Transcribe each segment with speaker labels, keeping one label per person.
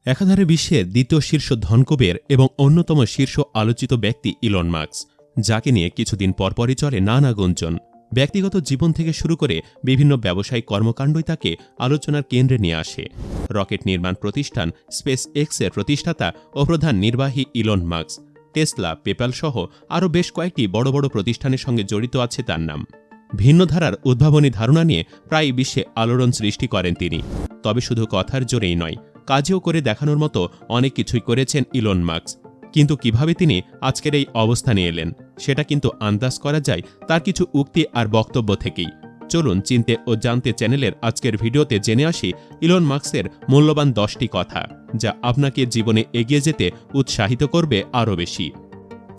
Speaker 1: একাধারে বিশ্বের দ্বিতীয় শীর্ষ ধনকুবের এবং অন্যতম শীর্ষ আলোচিত ব্যক্তি ইলন মাস্ক, যাকে নিয়ে কিছুদিন পরপরই চলে নানা গুঞ্জন। ব্যক্তিগত জীবন থেকে শুরু করে বিভিন্ন ব্যবসায়িক কর্মকাণ্ডই তাকে আলোচনার কেন্দ্রে নিয়ে আসে। রকেট নির্মাণ প্রতিষ্ঠান স্পেস এক্সের প্রতিষ্ঠাতা ও প্রধান নির্বাহী ইলন মাস্ক, টেসলা, পেপ্যাল সহ আরও বেশ কয়েকটি বড় বড় প্রতিষ্ঠানের সঙ্গে জড়িত আছে তার নাম। ভিন্ন ধারার উদ্ভাবনী ধারণা নিয়ে প্রায় বিশ্বে আলোড়ন সৃষ্টি করেন তিনি। তবে শুধু কথার জোরেই নয়, কাজেও করে দেখানোর মতো অনেক কিছুই করেছেন ইলন মাস্ক। কিন্তু কিভাবে তিনি আজকের এই অবস্থানে এলেন, সেটা কিন্তু আন্দাজ করা যায় তার কিছু উক্তি আর বক্তব্য থেকেই। চলুন চিনতে ও জানতে চ্যানেলের আজকের ভিডিওতে জেনে আসি ইলন মাস্কের মূল্যবান 10টি কথা, যা আপনাকে জীবনে এগিয়ে যেতে উৎসাহিত করবে আরও বেশি।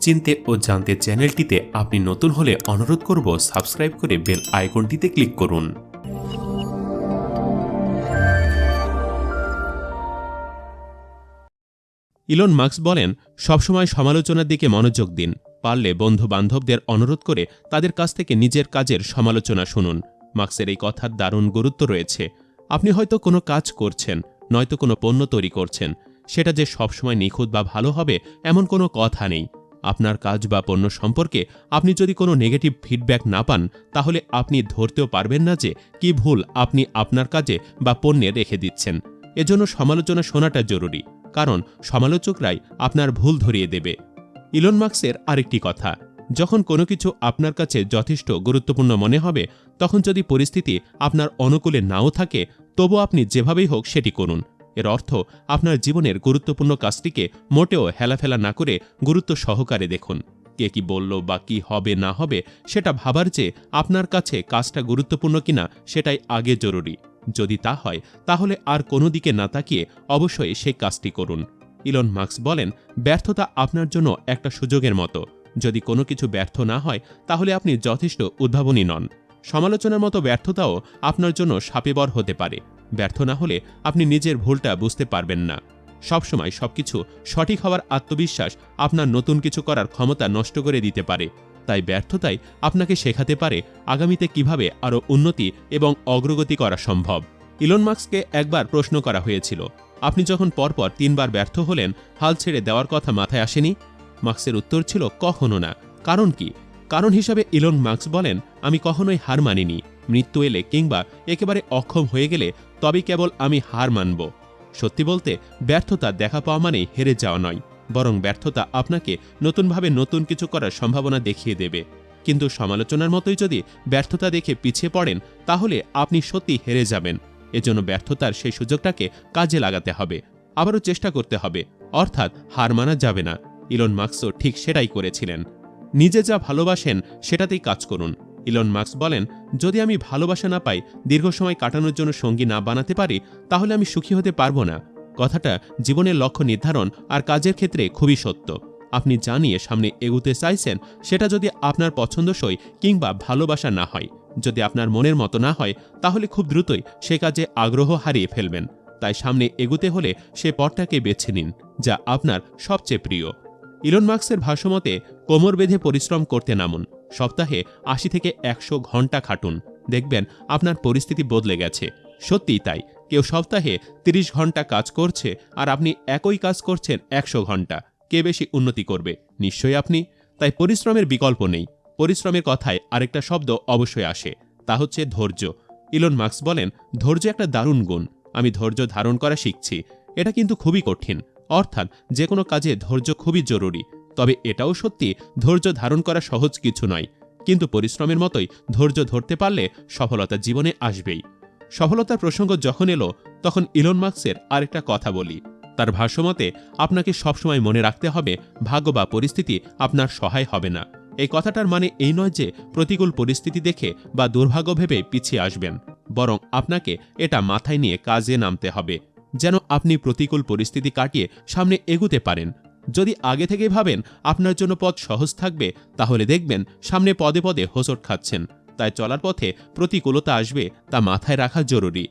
Speaker 1: চিনতে ও জানতে চ্যানেলটিতে আপনি নতুন হলে অনুরোধ করব সাবস্ক্রাইব করে বেল আইকনটিতে ক্লিক করুন। ইলন মাস্ক বলেন, সবসময় সমালোচনার দিকে মনোযোগ দিন। পারলে বন্ধু বান্ধবদের অনুরোধ করে তাদের কাছ থেকে নিজের কাজের সমালোচনা শুনুন। মাস্কের এই কথার দারুণ গুরুত্ব রয়েছে। আপনি হয়তো কোনো কাজ করছেন, নয়তো কোনো পণ্য তৈরি করছেন, সেটা যে সবসময় নিখুঁত বা ভালো হবে এমন কোনো কথা নেই। আপনার কাজ বা পণ্য সম্পর্কে আপনি যদি কোনো নেগেটিভ ফিডব্যাক না পান, তাহলে আপনি ধরতেও পারবেন না যে কি ভুল আপনি আপনার কাজে বা পণ্যে রেখে দিচ্ছেন। এজন্য সমালোচনা শোনাটা জরুরি, কারণ সমালোচকরাই আপনার ভুল ধরিয়ে দেবে। ইলন মাস্কের আরেকটি কথা, যখন কোনো কিছু আপনার কাছে যথেষ্ট গুরুত্বপূর্ণ মনে হবে, তখন যদি পরিস্থিতি আপনার অনুকূলে নাও থাকে, তবু আপনি যেভাবেই হোক সেটি করুন। এর অর্থ আপনার জীবনের গুরুত্বপূর্ণ কাজটিকে মোটেও হেলাফেলা না করে গুরুত্ব সহকারে দেখুন। কে কি বলল বা কি হবে না হবে সেটা ভাবার চেয়ে আপনার কাছে কাজটা গুরুত্বপূর্ণ কিনা সেটাই আগে জরুরি। যদি তা হয়, তাহলে আর কোনো দিকে না তাকিয়ে অবশ্যই সেই কাজটি করুন। ইলন মাস্ক বলেন, ব্যর্থতা আপনার জন্য একটা সুযোগের মতো। যদি কোনো কিছু ব্যর্থ না হয়, তাহলে আপনি যথেষ্ট উদ্ভাবনী নন। সমালোচনার মতো ব্যর্থতাও আপনার জন্য শাপেবর হতে পারে। ব্যর্থ না হলে আপনি নিজের ভুলটা বুঝতে পারবেন না। সবসময় সবকিছু সঠিক হওয়ার আত্মবিশ্বাস আপনার নতুন কিছু করার ক্ষমতা নষ্ট করে দিতে পারে। তাই ব্যর্থতাই আপনাকে শেখাতে পারে আগামীতে কিভাবে আরও উন্নতি এবং অগ্রগতি করা সম্ভব। ইলন মাস্ককে একবার প্রশ্ন করা হয়েছিল, আপনি যখন পরপর 3 বার ব্যর্থ হলেন, হাল ছেড়ে দেওয়ার কথা মাথায় আসেনি? মাস্কের উত্তর ছিল, কখনো না। কারণ কি? কারণ হিসাবে ইলন মাস্ক বলেন, আমি কখনোই হার মানিনি। মৃত্যু এলে কিংবা একেবারে অক্ষম হয়ে গেলে তবেই কেবল আমি হার মানব। সত্যি বলতে, ব্যর্থতা দেখা পাওয়া মানেই হেরে যাওয়া নয়, বরং ব্যর্থতা আপনাকে নতুনভাবে নতুন কিছু করার সম্ভাবনা দেখিয়ে দেবে। কিন্তু সমালোচনার মতোই যদি ব্যর্থতা দেখে পিছিয়ে পড়েন, তাহলে আপনি সত্যি হেরে যাবেন। এজন্য ব্যর্থতার সেই সুযোগটাকে কাজে লাগাতে হবে, আবারও চেষ্টা করতে হবে, অর্থাৎ হার মানা যাবে না। ইলন মাস্কও ঠিক সেটাই করেছিলেন। নিজে যা ভালোবাসেন সেটাতেই কাজ করুন। ইলন মাস্ক বলেন, যদি আমি ভালোবাসা না পাই, দীর্ঘ সময় কাটানোর জন্য সঙ্গী না বানাতে পারি, তাহলে আমি সুখী হতে পারবো না। কথাটা জীবনের লক্ষ্য নির্ধারণ আর কাজের ক্ষেত্রে খুবই সত্য। আপনি যা নিয়ে সামনে এগুতে চাইছেন, সেটা যদি আপনার পছন্দসই কিংবা ভালোবাসা না হয়, যদি আপনার মনের মতো না হয়, তাহলে খুব দ্রুতই সে কাজে আগ্রহ হারিয়ে ফেলবেন। তাই সামনে এগুতে হলে সে পথটাকে বেছে নিন যা আপনার সবচেয়ে প্রিয়। ইলন মাস্কের ভাষ্যমতে, কোমর বেঁধে পরিশ্রম করতে নামুন। সপ্তাহে 80 থেকে 100 ঘন্টা খাটুন। দেখবেন আপনার পরিস্থিতি বদলে গেছে। সত্যিই তাই, কেউ সপ্তাহে 30 ঘন্টা কাজ করছে আর আপনি একই কাজ করছেন 100 ঘন্টা। কে বেশি উন্নতি করবে? নিশ্চয়ই আপনি। তাই পরিশ্রমের বিকল্প নেই। পরিশ্রমের কথায় আরেকটা শব্দ অবশ্যই আসে, তা হচ্ছে ধৈর্য। ইলন মাস্ক বলেন, ধৈর্য একটা দারুণ গুণ। আমি ধৈর্য ধারণ করা শিখছি। এটা কিন্তু খুবই কঠিন। অর্থাৎ যে কোনো কাজে ধৈর্য খুবই জরুরি। তবে এটাও সত্যি, ধৈর্য ধারণ করা সহজ কিছু নয়। কিন্তু পরিশ্রমের মতোই ধৈর্য ধরতে পারলে সফলতা জীবনে আসবেই। সফলতার প্রসঙ্গ যখন এলো, তখন ইলন মাস্কের আরেকটা কথা বলি। তার ভাষ্যমতে, আপনাকে সবসময় মনে রাখতে হবে, ভাগ্য বা পরিস্থিতি আপনার সহায় হবে না। এই কথাটার মানে এই নয় যে প্রতিকূল পরিস্থিতি দেখে বা দুর্ভাগ্য ভেবে পিছিয়ে আসবেন, বরং আপনাকে এটা মাথায় নিয়ে কাজে নামতে হবে, যেন আপনি প্রতিকূল পরিস্থিতি কাটিয়ে সামনে এগুতে পারেন। যদি আগে থেকে ভাবেন আপনার জন্য পথ সহজ থাকবে, তাহলে দেখবেন সামনে পদে পদে হোঁচট খাচ্ছেন। তাই চলার পথে প্রতিকূলতা আসবে, তা মাথায় রাখা জরুরি।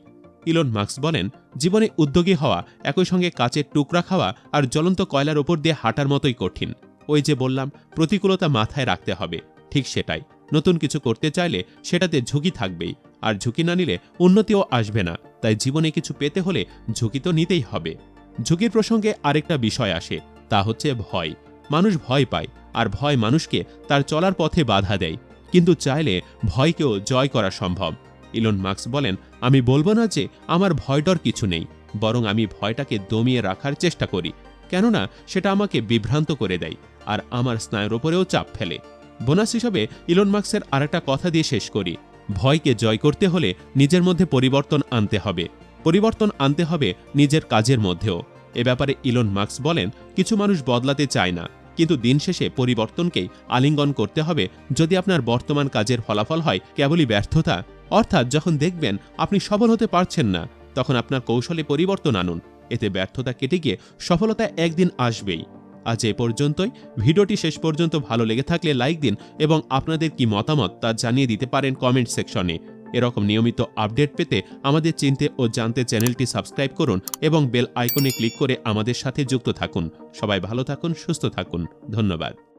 Speaker 1: ইলন মাস্ক বলেন, জীবনে উদ্যোগী হওয়া একই সঙ্গে কাচের টুকরা খাওয়া আর জ্বলন্ত কয়লার ওপর দিয়ে হাঁটার মতোই কঠিন। ওই যে বললাম, প্রতিকূলতা মাথায় রাখতে হবে, ঠিক সেটাই। নতুন কিছু করতে চাইলে সেটাতে ঝুঁকি থাকবেই, আর ঝুঁকি না নিলে উন্নতিও আসবে না। তাই জীবনে কিছু পেতে হলে ঝুঁকি তো নিতেই হবে। ঝুঁকির প্রসঙ্গে আরেকটা বিষয় আসে, তা হচ্ছে ভয়। মানুষ ভয় পায়, আর ভয় মানুষকে তার চলার পথে বাধা দেয়। কিন্তু চাইলে ভয়কেও জয় করা সম্ভব। ইলন মাস্ক বলেন, আমি বলবো না যে আমার ভয়ডর কিছু নেই, বরং আমি ভয়টাকে দমিয়ে রাখার চেষ্টা করি, কেননা সেটা আমাকে বিভ্রান্ত করে দেয় আর আমার স্নায়ুর ওপরেও চাপ ফেলে। বোনাস হিসাবে ইলন মাস্কের আরেকটা কথা দিয়ে শেষ করি, ভয়কে জয় করতে হলে নিজের মধ্যে পরিবর্তন আনতে হবে। পরিবর্তন আনতে হবে নিজের কাজের মধ্যেও। এ ব্যাপারে ইলন মাস্ক বলেন, কিছু মানুষ বদলাতে চায় না, কিন্তু দিন শেষে পরিবর্তনকেই আলিঙ্গন করতে হবে। যদি আপনার বর্তমান কাজের ফলাফল হয় কেবলই ব্যর্থতা, অর্থাৎ যখন দেখবেন আপনি সফল হতে পারছেন না, তখন আপনার কৌশলে পরিবর্তন আনুন। এতে ব্যর্থতা কেটে গিয়ে সফলতা একদিন আসবেই। আজ এ পর্যন্তই। ভিডিওটি শেষ পর্যন্ত ভালো লেগে থাকলে লাইক দিন এবং আপনাদের কি মতামত তা জানিয়ে দিতে পারেন কমেন্ট সেকশনে। এরকম নিয়মিত আপডেট পেতে আমাদের চিনতে ও জানতে চ্যানেলটি সাবস্ক্রাইব করুন এবং বেল আইকনে ক্লিক করে আমাদের সাথে যুক্ত থাকুন। সবাই ভালো থাকুন, সুস্থ থাকুন। ধন্যবাদ।